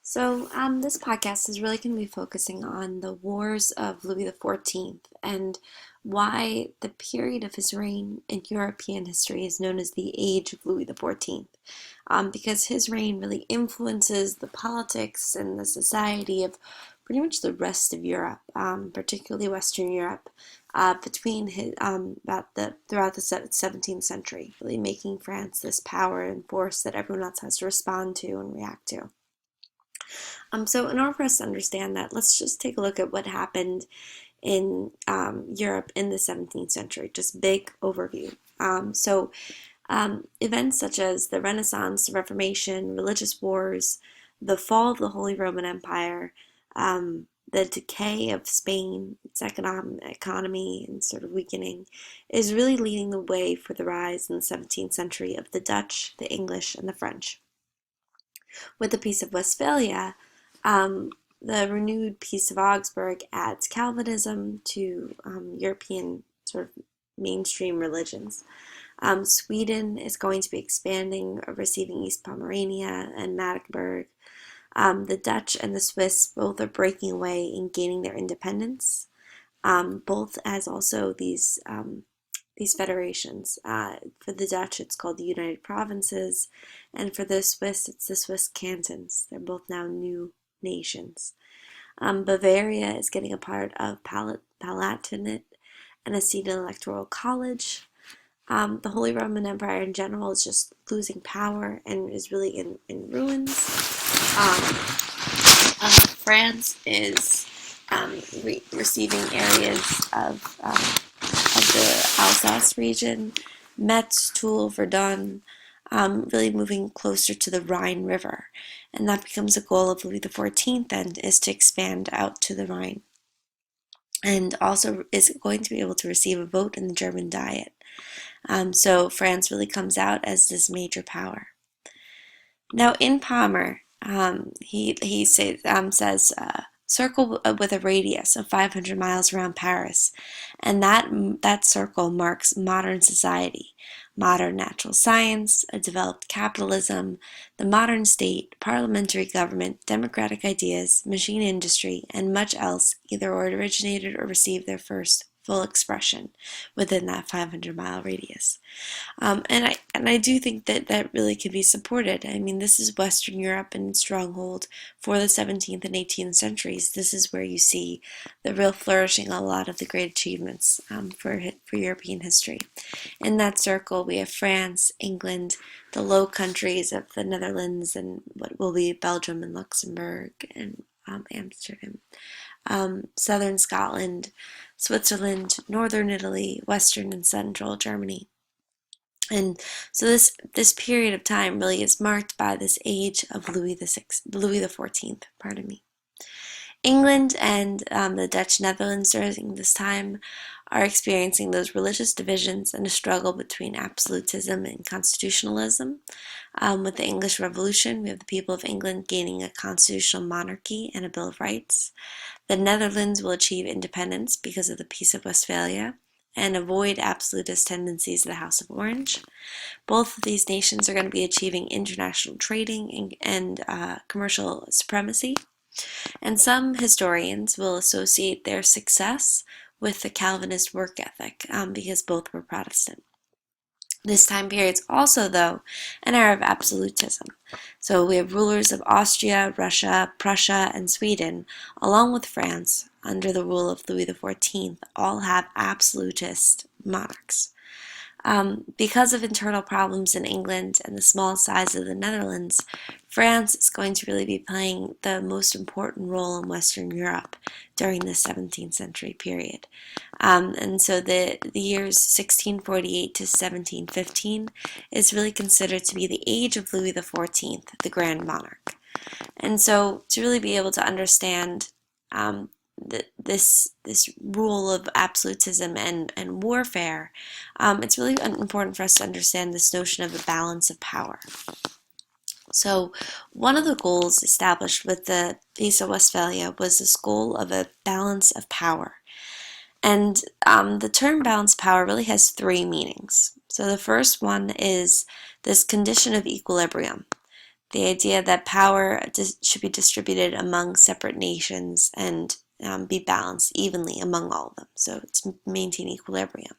This podcast is really going to be focusing on the wars of Louis XIV and why the period of his reign in European history is known as the Age of Louis XIV. Because his reign really influences the politics and the society of pretty much the rest of Europe, particularly Western Europe, between his throughout the 17th century, really making France this power and force that everyone else has to respond to and react to. So in order for us to understand that, let's just take a look at what happened in Europe in the 17th century, just big overview. Events such as the Renaissance, the Reformation, religious wars, the fall of the Holy Roman Empire, the decay of Spain, its economy and sort of weakening, is really leading the way for the rise in the 17th century of the Dutch, the English, and the French. With the Peace of Westphalia, the renewed Peace of Augsburg adds Calvinism to European sort of mainstream religions. Sweden is going to be expanding, receiving East Pomerania and Magdeburg. The Dutch and the Swiss both are breaking away and gaining their independence, both as also these federations. For the Dutch, it's called the United Provinces, and for the Swiss, it's the Swiss cantons. They're both now new nations. Bavaria is getting a part of Palatinate and a seat in Electoral College. The Holy Roman Empire in general is just losing power and is really in ruins. France is receiving areas of the Alsace region, Metz, Toul, Verdun, really moving closer to the Rhine River. And that becomes a goal of Louis XIV then, is to expand out to the Rhine. And also is going to be able to receive a vote in the German Diet. So France really comes out as this major power. Now in Palmer, he says, circle with a radius of 500 miles around Paris, and that circle marks modern society, modern natural science, a developed capitalism, the modern state, parliamentary government, democratic ideas, machine industry, and much else either originated or received their first full expression within that 500-mile radius. And I do think that really can be supported. I mean, this is Western Europe and its stronghold for the 17th and 18th centuries. This is where you see the real flourishing of a lot of the great achievements for European history. In that circle, we have France, England, the Low Countries of the Netherlands, and what will be Belgium and Luxembourg and Amsterdam. Southern Scotland, Switzerland, Northern Italy, Western and Central Germany. And so this period of time really is marked by this age of Louis XIV, pardon me. England and the Dutch Netherlands during this time are experiencing those religious divisions and a struggle between absolutism and constitutionalism. With the English Revolution, we have the people of England gaining a constitutional monarchy and a Bill of Rights. The Netherlands will achieve independence because of the Peace of Westphalia and avoid absolutist tendencies of the House of Orange. Both of these nations are going to be achieving international trading and commercial supremacy. And some historians will associate their success with the Calvinist work ethic because both were Protestant. This time period is also, though, an era of absolutism. So we have rulers of Austria, Russia, Prussia, and Sweden, along with France, under the rule of Louis XIV, all have absolutist monarchs. Because of internal problems in England and the small size of the Netherlands, France is going to really be playing the most important role in Western Europe during the 17th century period. And so the years 1648 to 1715 is really considered to be the age of Louis XIV, the Grand Monarch. And so to really be able to understand this rule of absolutism and warfare, it's really important for us to understand this notion of the balance of power. So one of the goals established with the Peace of Westphalia was this goal of a balance of power. And the term balanced power really has three meanings. So the first one is this condition of equilibrium, the idea that power should be distributed among separate nations and be balanced evenly among all of them. So it's maintain equilibrium.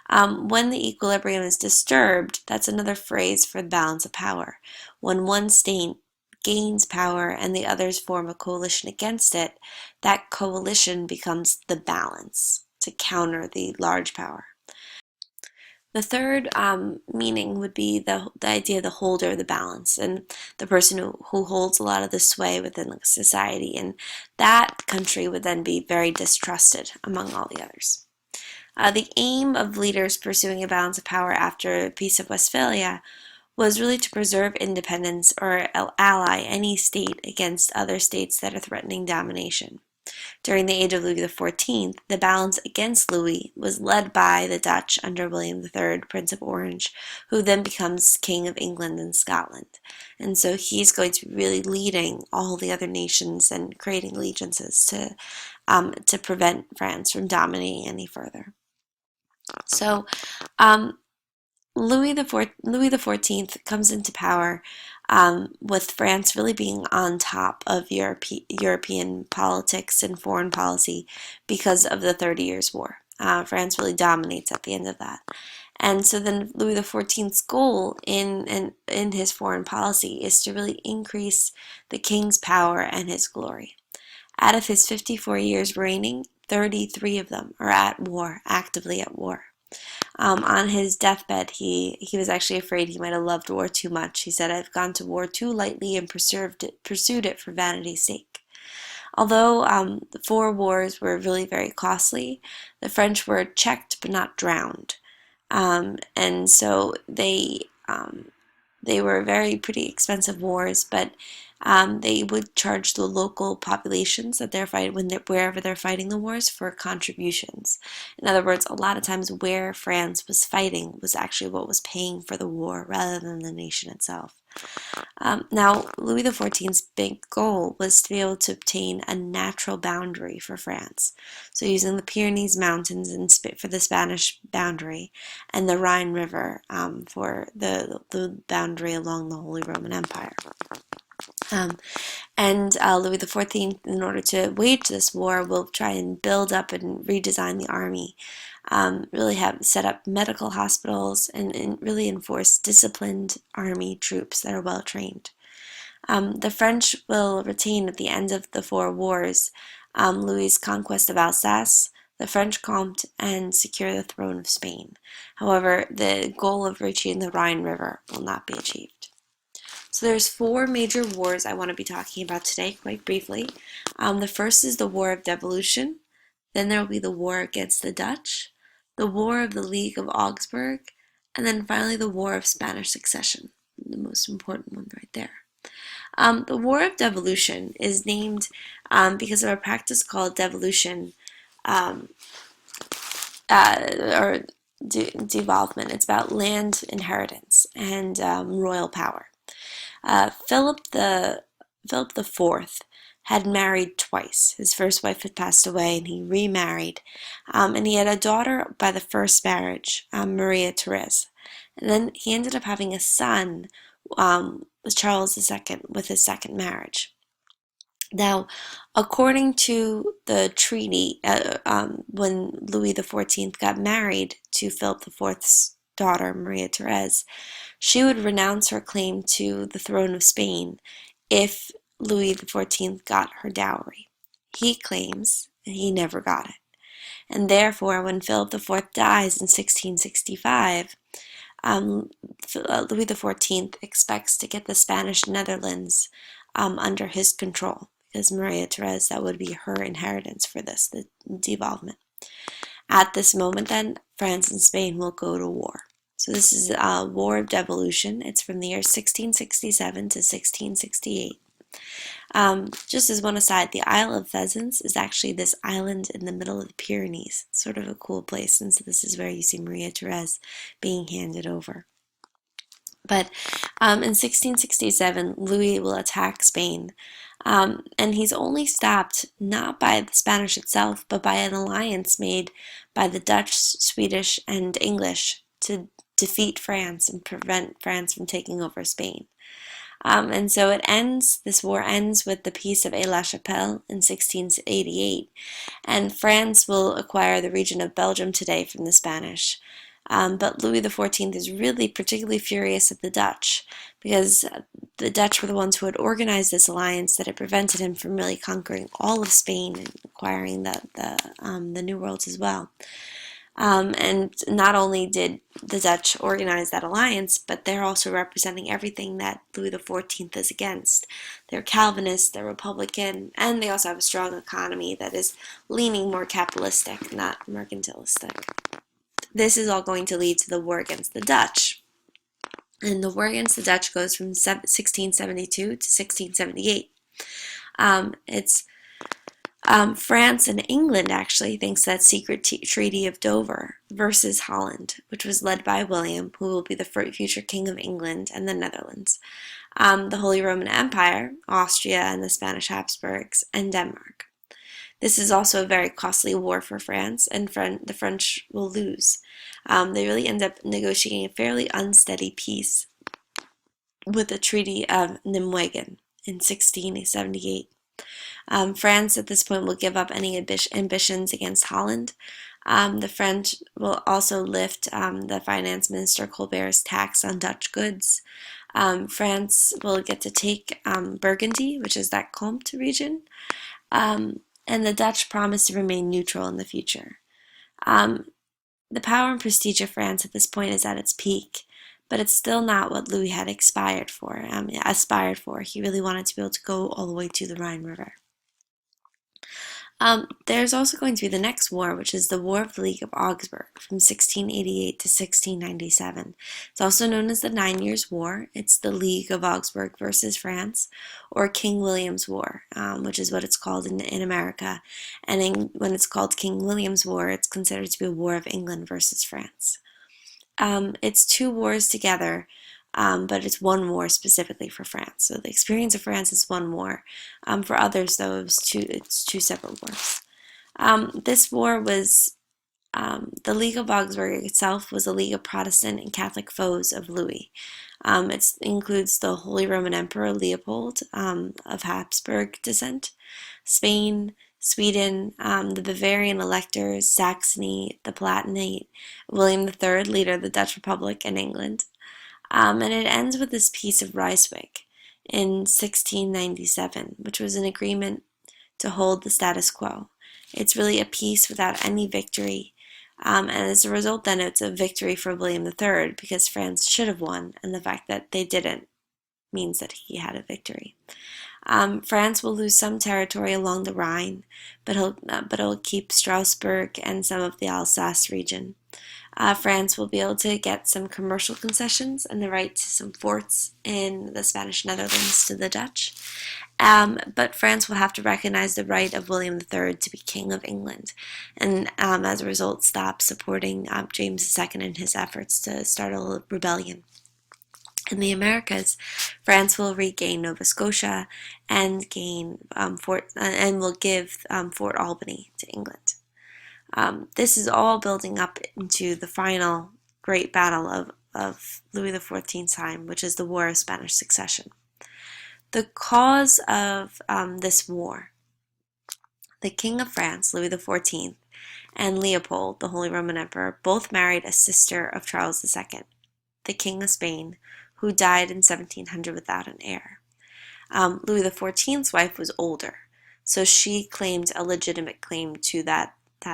When the equilibrium is disturbed, that's another phrase for the balance of power. When one state gains power and the others form a coalition against it, that coalition becomes the balance to counter the large power. The third meaning would be the idea of the holder of the balance and the person who holds a lot of the sway within society. And that country would then be very distrusted among all the others. The aim of leaders pursuing a balance of power after the Peace of Westphalia was really to preserve independence or ally any state against other states that are threatening domination. During the age of Louis XIV, the balance against Louis was led by the Dutch under William III, Prince of Orange, who then becomes King of England and Scotland. And so he's going to be really leading all the other nations and creating allegiances to prevent France from dominating any further. So Louis XIV comes into power with France really being on top of European politics and foreign policy because of the 30 Years' War. France really dominates at the end of that. And so then Louis XIV's goal in his foreign policy is to really increase the king's power and his glory. Out of his 54 years reigning, 33 of them are at war, actively at war. On his deathbed, he was actually afraid he might have loved war too much. He said, "I've gone to war too lightly and pursued it for vanity's sake." Although the 4 wars were really very costly, the French were checked but not drowned. And so they were pretty expensive wars, but they would charge the local populations that they're fighting wherever they're fighting the wars for contributions. In other words, a lot of times where France was fighting was actually what was paying for the war rather than the nation itself. Now, Louis XIV's big goal was to be able to obtain a natural boundary for France. So using the Pyrenees Mountains for the Spanish boundary and the Rhine River for the boundary along the Holy Roman Empire. Louis XIV, in order to wage this war, will try and build up and redesign the army, really have set up medical hospitals and really enforce disciplined army troops that are well trained. The French will retain at the end of the 4 wars Louis's conquest of Alsace, the French Comte, and secure the throne of Spain. However, the goal of reaching the Rhine River will not be achieved. So there's 4 major wars I want to be talking about today, quite briefly. The first is the War of Devolution. Then there will be the war against the Dutch, the War of the League of Augsburg, and then finally the War of Spanish Succession, the most important one right there. The War of Devolution is named because of a practice called devolution, or devolvement. It's about land inheritance and royal power. Philip the Fourth had married twice. His first wife had passed away, and he remarried. And he had a daughter by the first marriage, Maria Therese. And then he ended up having a son, with Charles II, with his second marriage. Now, according to the treaty, when Louis XIV got married to Philip IV's daughter, Maria Therese, she would renounce her claim to the throne of Spain if Louis XIV got her dowry. He claims that he never got it. And therefore, when Philip IV dies in 1665, Louis XIV expects to get the Spanish Netherlands under his control, because Maria Therese, that would be her inheritance for this, the devolvement. At this moment, then, France and Spain will go to war. So this is a War of Devolution. It's from the year 1667 to 1668. Just as one aside, the Isle of Pheasants is actually this island in the middle of the Pyrenees. It's sort of a cool place, and so this is where you see Maria Therese being handed over. But in 1667, Louis will attack Spain, and he's only stopped not by the Spanish itself, but by an alliance made by the Dutch, Swedish, and English to defeat France and prevent France from taking over Spain. And so this war ends with the Peace of Aix-la-Chapelle in 1688, and France will acquire the region of Belgium today from the Spanish. But Louis XIV is really particularly furious at the Dutch because the Dutch were the ones who had organized this alliance that had prevented him from really conquering all of Spain and acquiring the New Worlds as well. And not only did the Dutch organize that alliance, but they're also representing everything that Louis XIV is against. They're Calvinist, they're Republican, and they also have a strong economy that is leaning more capitalistic, not mercantilistic. This is all going to lead to the war against the Dutch. And the war against the Dutch goes from 1672 to 1678. It's France and England, actually, thanks to that secret Treaty of Dover versus Holland, which was led by William, who will be the future King of England and the Netherlands, the Holy Roman Empire, Austria and the Spanish Habsburgs, and Denmark. This is also a very costly war for France, and the French will lose. They really end up negotiating a fairly unsteady peace with the Treaty of Nimwegen in 1678. France at this point will give up any ambitions against Holland. The French will also lift the finance minister Colbert's tax on Dutch goods. France will get to take Burgundy, which is that Comte region, and the Dutch promise to remain neutral in the future. The power and prestige of France at this point is at its peak, but it's still not what Louis had aspired for. He really wanted to be able to go all the way to the Rhine River. There's also going to be the next war, which is the War of the League of Augsburg from 1688 to 1697. It's also known as the 9 Years' War. It's the League of Augsburg versus France, or King William's War, which is what it's called in America. And when it's called King William's War, it's considered to be a war of England versus France. It's two wars together, but it's one war specifically for France. So the experience of France is one war. For others, though, it's two separate wars. This war was, the League of Augsburg itself was a league of Protestant and Catholic foes of Louis. It includes the Holy Roman Emperor Leopold of Habsburg descent, Spain, Sweden, the Bavarian electors, Saxony, the Palatinate, William III, leader of the Dutch Republic, and England. And it ends with this Peace of Ryswick in 1697, which was an agreement to hold the status quo. It's really a peace without any victory, and as a result then it's a victory for William III because France should have won, and the fact that they didn't means that he had a victory. France will lose some territory along the Rhine, but it'll keep Strasbourg and some of the Alsace region. France will be able to get some commercial concessions and the right to some forts in the Spanish Netherlands to the Dutch. But France will have to recognize the right of William III to be King of England, and as a result stop supporting James II in his efforts to start a rebellion. In the Americas, France will regain Nova Scotia and gain will give Fort Albany to England. This is all building up into the final great battle of Louis XIV's time, which is the War of Spanish Succession. The cause of this war, the King of France, Louis XIV, and Leopold, the Holy Roman Emperor, both married a sister of Charles II, the King of Spain, who died in 1700 without an heir. Louis XIV's wife was older, so she claimed a legitimate claim to that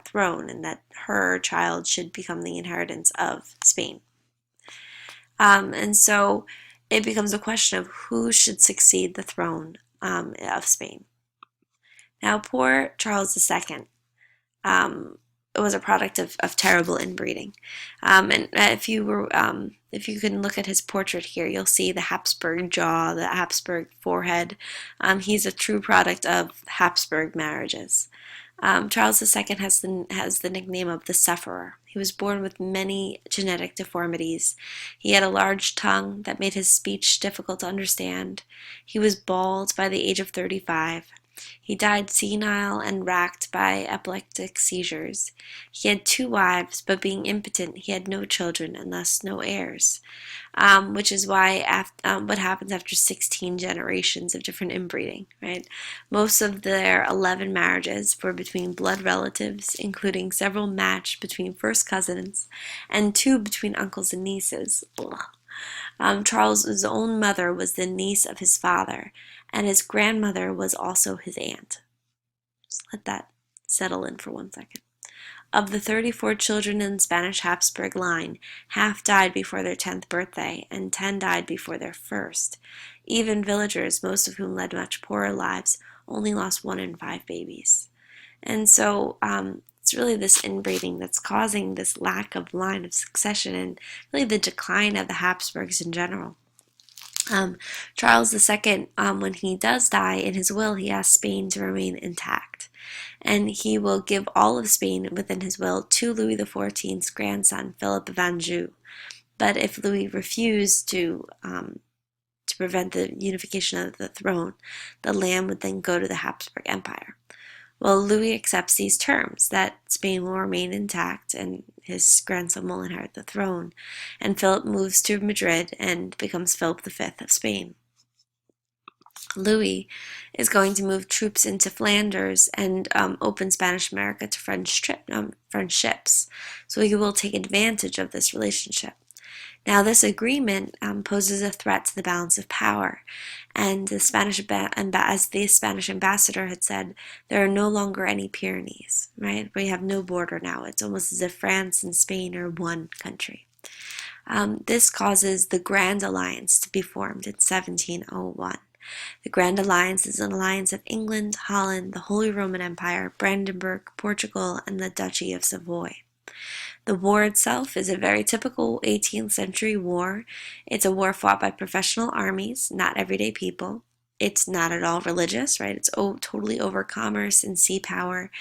throne, and that her child should become the inheritance of Spain. And so it becomes a question of who should succeed the throne of Spain. Now, poor Charles II was a product of terrible inbreeding. And if you can look at his portrait here, you'll see the Habsburg jaw, the Habsburg forehead. He's a true product of Habsburg marriages. Charles II has the nickname of the Sufferer. He was born with many genetic deformities. He had a large tongue that made his speech difficult to understand. He was bald by the age of 35. He died senile and racked by epileptic seizures. He had 2 wives, but being impotent, he had no children and thus no heirs, which is why what happens after 16 generations of different inbreeding, right? Most of their 11 marriages were between blood relatives, including several matched between first cousins and 2 between uncles and nieces. Charles's own mother was the niece of his father, and his grandmother was also his aunt. Just let that settle in for 1 second. Of the 34 children in the Spanish Habsburg line, half died before their 10th birthday, and 10 died before their first. Even villagers, most of whom led much poorer lives, only lost 1 in 5 babies. And so it's really this inbreeding that's causing this lack of line of succession and really the decline of the Habsburgs in general. Charles II, when he does die, in his will, he asks Spain to remain intact. And he will give all of Spain within his will to Louis XIV's grandson, Philip of Anjou. But if Louis refused to prevent the unification of the throne, the land would then go to the Habsburg Empire. Well, Louis accepts these terms, that Spain will remain intact and his grandson will inherit the throne, and Philip moves to Madrid and becomes Philip V of Spain. Louis is going to move troops into Flanders and open Spanish America to French ships, so he will take advantage of this relationship. Now, this agreement poses a threat to the balance of power, and as the Spanish ambassador had said, there are no longer any Pyrenees, right? We have no border now. It's almost as if France and Spain are one country. This causes the Grand Alliance to be formed in 1701. The Grand Alliance is an alliance of England, Holland, the Holy Roman Empire, Brandenburg, Portugal, and the Duchy of Savoy. The war itself is a very typical 18th century war. It's a war fought by professional armies, not everyday people. It's not at all religious, right? It's totally over commerce and sea power.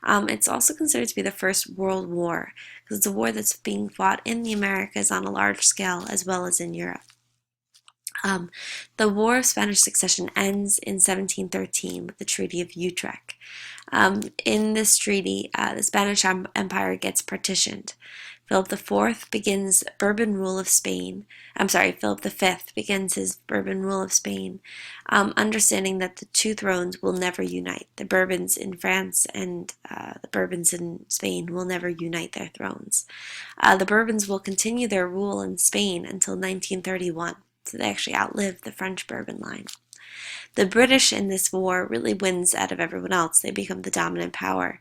It's also considered to be the first world war, because it's a war that's being fought in the Americas on a large scale as well as in Europe. The War of Spanish Succession ends in 1713 with the Treaty of Utrecht. In this treaty, the Spanish Empire gets partitioned. Philip IV begins Bourbon rule of Spain. Philip V begins his Bourbon rule of Spain, understanding that the 2 thrones will never unite. The Bourbons in France and the Bourbons in Spain will never unite their thrones. The Bourbons will continue their rule in Spain until 1931. So they actually outlived the French Bourbon line. The British in this war really wins out of everyone else. They become the dominant power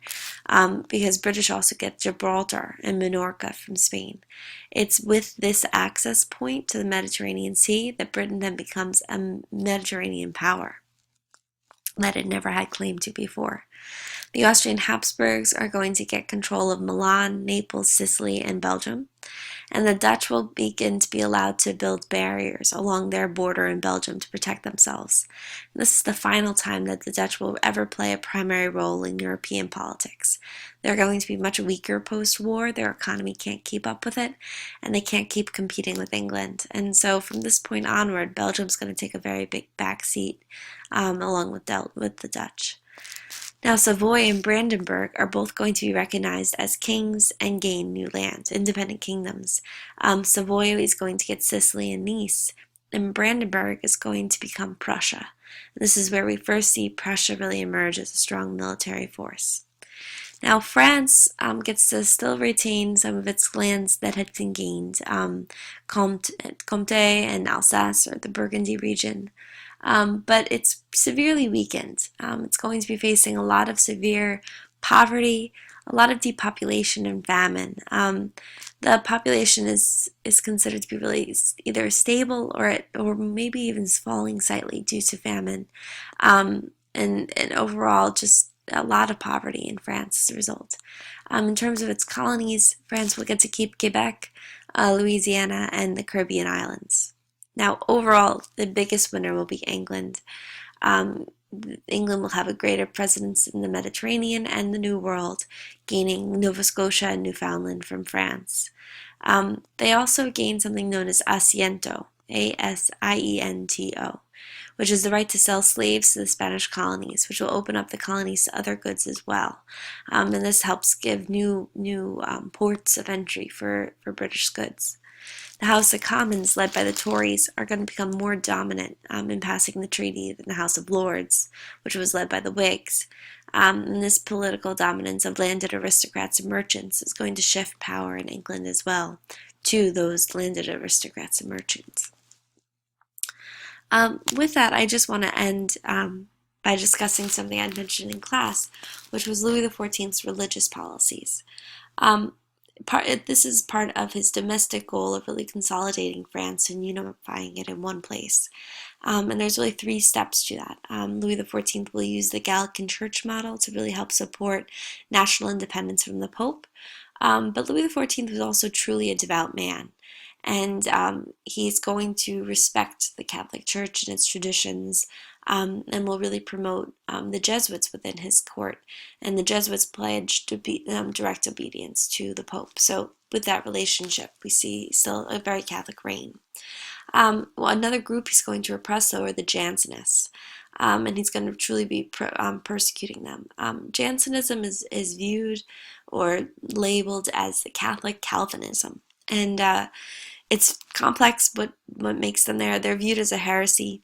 because British also get Gibraltar and Minorca from Spain. It's with this access point to the Mediterranean Sea that Britain then becomes a Mediterranean power that it never had claim to before. The Austrian Habsburgs are going to get control of Milan, Naples, Sicily, and Belgium. And the Dutch will begin to be allowed to build barriers along their border in Belgium to protect themselves. And this is the final time that the Dutch will ever play a primary role in European politics. They're going to be much weaker post-war. Their economy can't keep up with it, and they can't keep competing with England. And so from this point onward, Belgium's going to take a very big backseat along with the Dutch. Now, Savoy and Brandenburg are both going to be recognized as kings and gain new land, independent kingdoms. Savoy is going to get Sicily and Nice, and Brandenburg is going to become Prussia. This is where we first see Prussia really emerge as a strong military force. Now, France gets to still retain some of its lands that had been gained. Comté and Alsace, or the Burgundy region. But it's severely weakened. It's going to be facing a lot of severe poverty, a lot of depopulation and famine. The population is considered to be really either stable or maybe even falling slightly due to famine, and overall just a lot of poverty in France as a result. In terms of its colonies, France will get to keep Quebec, Louisiana, and the Caribbean islands. Now, overall, the biggest winner will be England. England will have a greater presence in the Mediterranean and the New World, gaining Nova Scotia and Newfoundland from France. They also gained something known as asiento, A-S-I-E-N-T-O, which is the right to sell slaves to the Spanish colonies, which will open up the colonies to other goods as well. And this helps give new ports of entry for British goods. The House of Commons, led by the Tories, are going to become more dominant in passing the treaty than the House of Lords, which was led by the Whigs. And this political dominance of landed aristocrats and merchants is going to shift power in England as well to those landed aristocrats and merchants. With that, I just want to end by discussing something I mentioned in class, which was Louis XIV's religious policies. This is part of his domestic goal of really consolidating France and unifying it in one place. And there's really 3 steps to that. Louis XIV will use the Gallican Church model to really help support national independence from the Pope. But Louis XIV was also truly a devout man. And he's going to respect the Catholic Church and its traditions, and will really promote the Jesuits within his court. And the Jesuits pledged to be direct obedience to the Pope. So with that relationship, we see still a very Catholic reign. Another group he's going to repress, though, are the Jansenists. And he's going to truly be persecuting them. Jansenism is viewed or labeled as the Catholic Calvinism. And it's complex, but what makes them there. They're viewed as a heresy.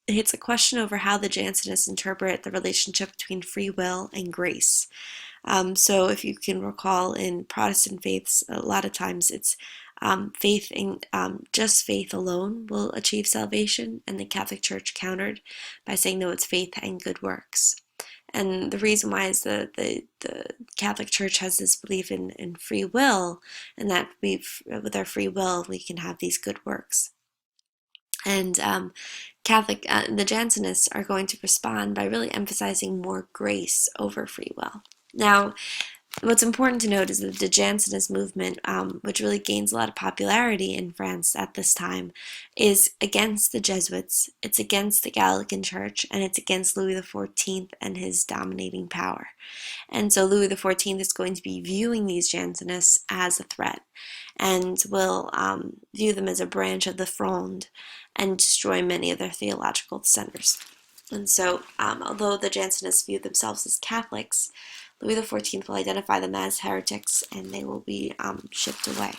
It's a question over how the Jansenists interpret the relationship between free will and grace. So if you can recall in Protestant faiths, a lot of times it's faith in just faith alone will achieve salvation, and the Catholic Church countered by saying no, it's faith and good works. And the reason why is the Catholic Church has this belief in free will, and that with our free will we can have these good works. And the Jansenists are going to respond by really emphasizing more grace over free will. Now, what's important to note is that the Jansenist movement, which really gains a lot of popularity in France at this time, is against the Jesuits, it's against the Gallican Church, and it's against Louis XIV and his dominating power. And so Louis XIV is going to be viewing these Jansenists as a threat, and will view them as a branch of the Fronde and destroy many of their theological centers. And so, although the Jansenists view themselves as Catholics, Louis XIV will identify them as heretics, and they will be shipped away.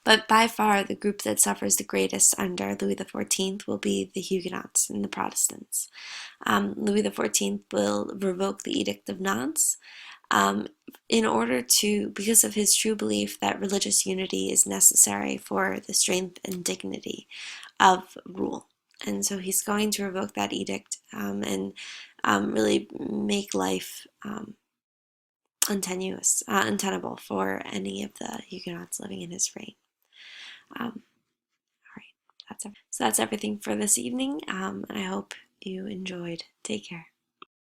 But by far, the group that suffers the greatest under Louis XIV will be the Huguenots and the Protestants. Louis XIV will revoke the Edict of Nantes because of his true belief that religious unity is necessary for the strength and dignity of rule. And so he's going to revoke that edict and really make life untenable for any of the Huguenots living in his reign. All right, so that's everything for this evening, and I hope you enjoyed. Take care.